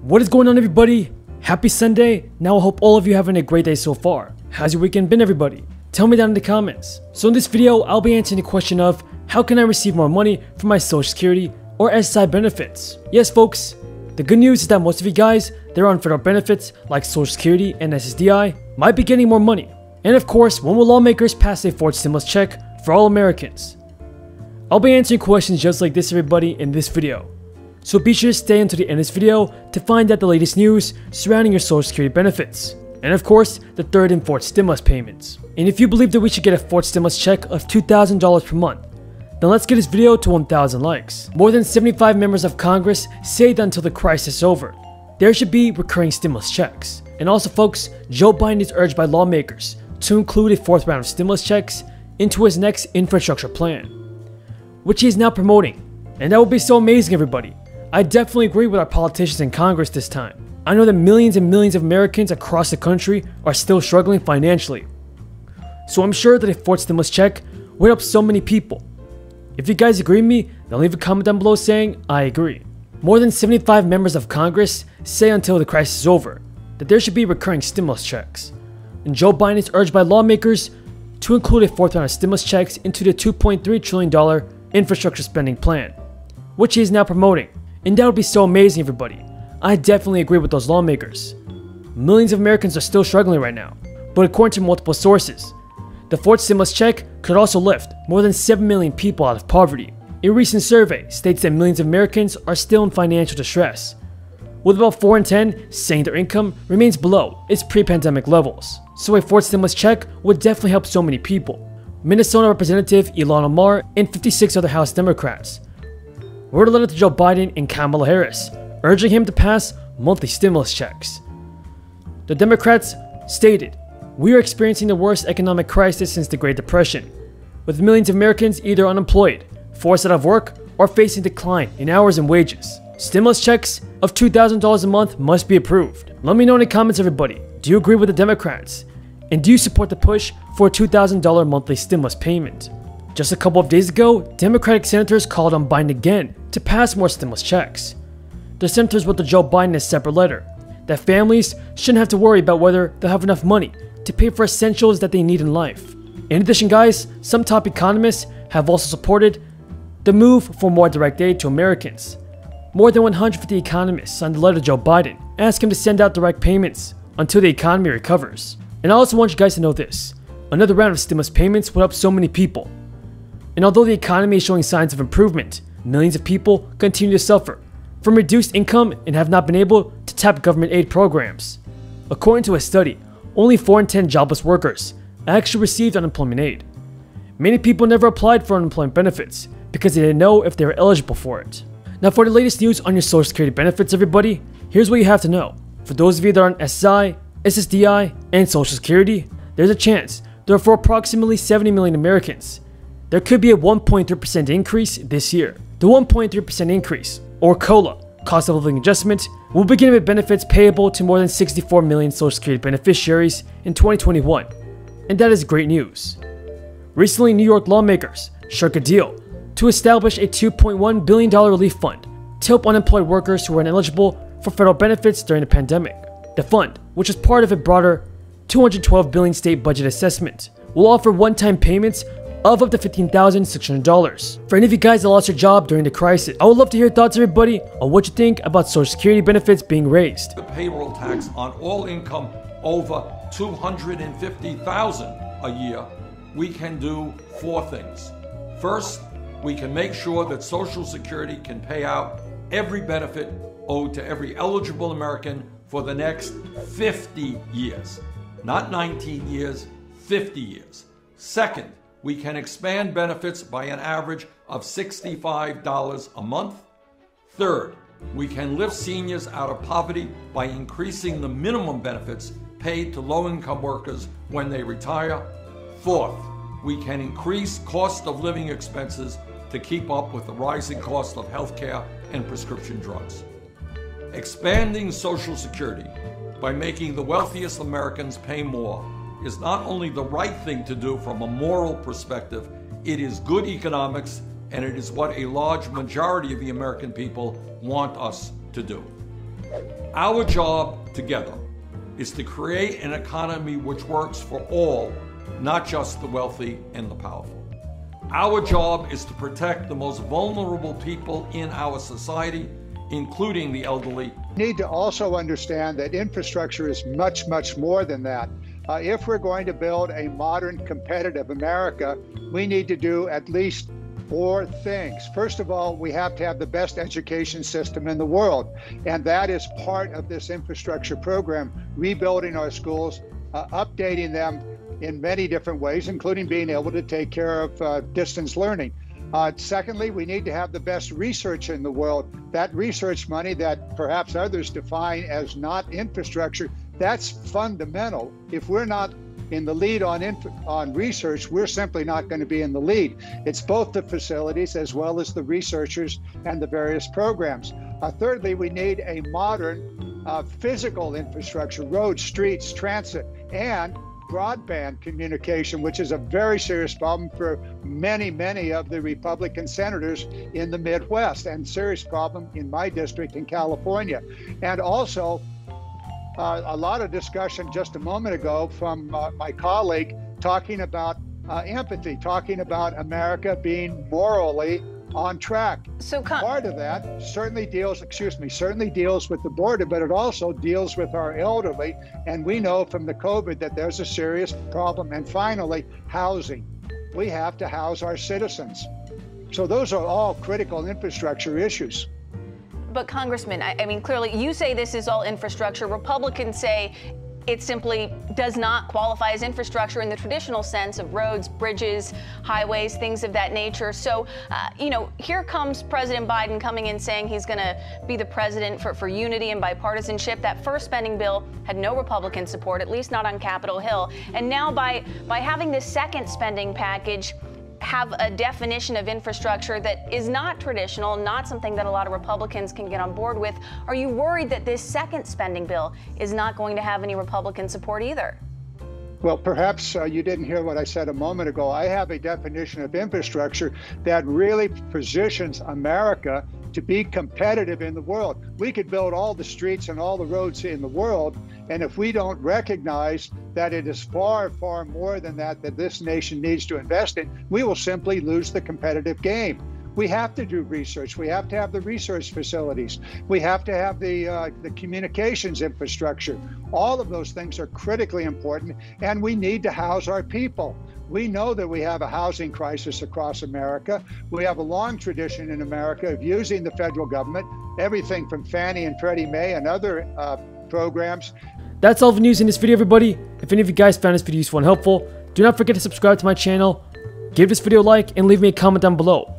What is going on, everybody? Happy Sunday. Now I hope all of you having a great day so far. How's your weekend been, everybody? Tell me down in the comments. So in this video, I'll be answering the question of how can I receive more money from my Social Security or SSI benefits? Yes, folks, the good news is that most of you guys that are on federal benefits like Social Security and SSDI might be getting more money. And of course, when will lawmakers pass a fourth stimulus check for all Americans? I'll be answering questions just like this, everybody, in this video. So be sure to stay until the end of this video to find out the latest news surrounding your Social Security benefits. And of course, the third and fourth stimulus payments. And if you believe that we should get a fourth stimulus check of $2,000 per month, then let's get this video to 1,000 likes. More than 75 members of Congress say that until the crisis is over, there should be recurring stimulus checks. And also, folks, Joe Biden is urged by lawmakers to include a fourth round of stimulus checks into his next infrastructure plan, which he is now promoting. And that would be so amazing, everybody. I definitely agree with our politicians in Congress this time. I know that millions and millions of Americans across the country are still struggling financially. So I'm sure that a fourth stimulus check would help so many people. If you guys agree with me, then leave a comment down below saying I agree. More than 75 members of Congress say until the crisis is over that there should be recurring stimulus checks. And Joe Biden is urged by lawmakers to include a fourth round of stimulus checks into the $2.3 trillion infrastructure spending plan, which he is now promoting. And that would be so amazing, everybody. I definitely agree with those lawmakers. Millions of Americans are still struggling right now, but according to multiple sources, the fourth stimulus check could also lift more than 7 million people out of poverty. A recent survey states that millions of Americans are still in financial distress, with about 4 in 10 saying their income remains below its pre-pandemic levels. So a fourth stimulus check would definitely help so many people. Minnesota Representative Ilhan Omar and 56 other House Democrats wrote a letter to Joe Biden and Kamala Harris, urging him to pass monthly stimulus checks. The Democrats stated, "We are experiencing the worst economic crisis since the Great Depression, with millions of Americans either unemployed, forced out of work, or facing decline in hours and wages. Stimulus checks of $2,000 a month must be approved." Let me know in the comments, everybody. Do you agree with the Democrats? And do you support the push for a $2,000 monthly stimulus payment? Just a couple of days ago, Democratic senators called on Biden again to pass more stimulus checks. The senators wrote to Joe Biden a separate letter that families shouldn't have to worry about whether they'll have enough money to pay for essentials that they need in life. In addition, guys, some top economists have also supported the move for more direct aid to Americans. More than 150 economists signed a letter to Joe Biden asking him to send out direct payments until the economy recovers. And I also want you guys to know this: another round of stimulus payments would help so many people. And although the economy is showing signs of improvement, millions of people continue to suffer from reduced income and have not been able to tap government aid programs. According to a study, only 4 in 10 jobless workers actually received unemployment aid. Many people never applied for unemployment benefits because they didn't know if they were eligible for it. Now, for the latest news on your Social Security benefits, everybody, here's what you have to know. For those of you that are on SSI, SSDI, and Social Security, there's a chance that for approximately 70 million Americans, there could be a 1.3% increase this year. The 1.3% increase, or COLA, cost of living adjustment, will begin with benefits payable to more than 64 million Social Security beneficiaries in 2021. And that is great news. Recently, New York lawmakers struck a deal to establish a $2.1 billion relief fund to help unemployed workers who were ineligible for federal benefits during the pandemic. The fund, which is part of a broader $212 billion state budget assessment, will offer one-time payments of up to $15,600 for any of you guys that lost your job during the crisis. I would love to hear your thoughts, everybody, on what you think about Social Security benefits being raised. The payroll tax on all income over $250,000 a year, we can do 4 things. First, we can make sure that Social Security can pay out every benefit owed to every eligible American for the next 50 years. Not 19 years, 50 years. Second, we can expand benefits by an average of $65 a month. Third, we can lift seniors out of poverty by increasing the minimum benefits paid to low-income workers when they retire. Fourth, we can increase cost of living expenses to keep up with the rising cost of healthcare and prescription drugs. Expanding Social Security by making the wealthiest Americans pay more is not only the right thing to do from a moral perspective, it is good economics, and it is what a large majority of the American people want us to do. Our job together is to create an economy which works for all, not just the wealthy and the powerful. Our job is to protect the most vulnerable people in our society, including the elderly. We need to also understand that infrastructure is much, much more than that. If we're going to build a modern, competitive America, we need to do at least 4 things. First of all, we have to have the best education system in the world, and that is part of this infrastructure program, rebuilding our schools, updating them in many different ways, including being able to take care of distance learning. Secondly, we need to have the best research in the world. That research money that perhaps others define as not infrastructure, that's fundamental. If we're not in the lead on research, we're simply not going to be in the lead. It's both the facilities as well as the researchers and the various programs. Thirdly, we need a modern physical infrastructure, roads, streets, transit, and broadband communication, which is a very serious problem for many, many of the Republican senators in the Midwest, and serious problem in my district in California. And also, a lot of discussion just a moment ago from my colleague talking about empathy, talking about America being morally on track. So part of that certainly deals with the border, but it also deals with our elderly. And we know from the COVID that there's a serious problem. And finally, housing. We have to house our citizens. So those are all critical infrastructure issues. But Congressman, I mean, clearly you say this is all infrastructure. Republicans say it simply does not qualify as infrastructure in the traditional sense of roads, bridges, highways, things of that nature. So, here comes President Biden coming in saying he's going to be the president for unity and bipartisanship. That first spending bill had no Republican support, at least not on Capitol Hill. And now by having this second spending package have a definition of infrastructure that is not traditional, not something that a lot of Republicans can get on board with, are you worried that this second spending bill is not going to have any Republican support either? Well, perhaps you didn't hear what I said a moment ago. I have a definition of infrastructure that really positions America to be competitive in the world. We could build all the streets and all the roads in the world, and if we don't recognize that it is far, far more than that this nation needs to invest in, we will simply lose the competitive game. We have to do research. We have to have the research facilities. We have to have the communications infrastructure. All of those things are critically important, and we need to house our people. We know that we have a housing crisis across America. We have a long tradition in America of using the federal government, everything from Fannie and Freddie Mae and other programs. That's all the news in this video, everybody. If any of you guys found this video useful and helpful, do not forget to subscribe to my channel, give this video a like, and leave me a comment down below.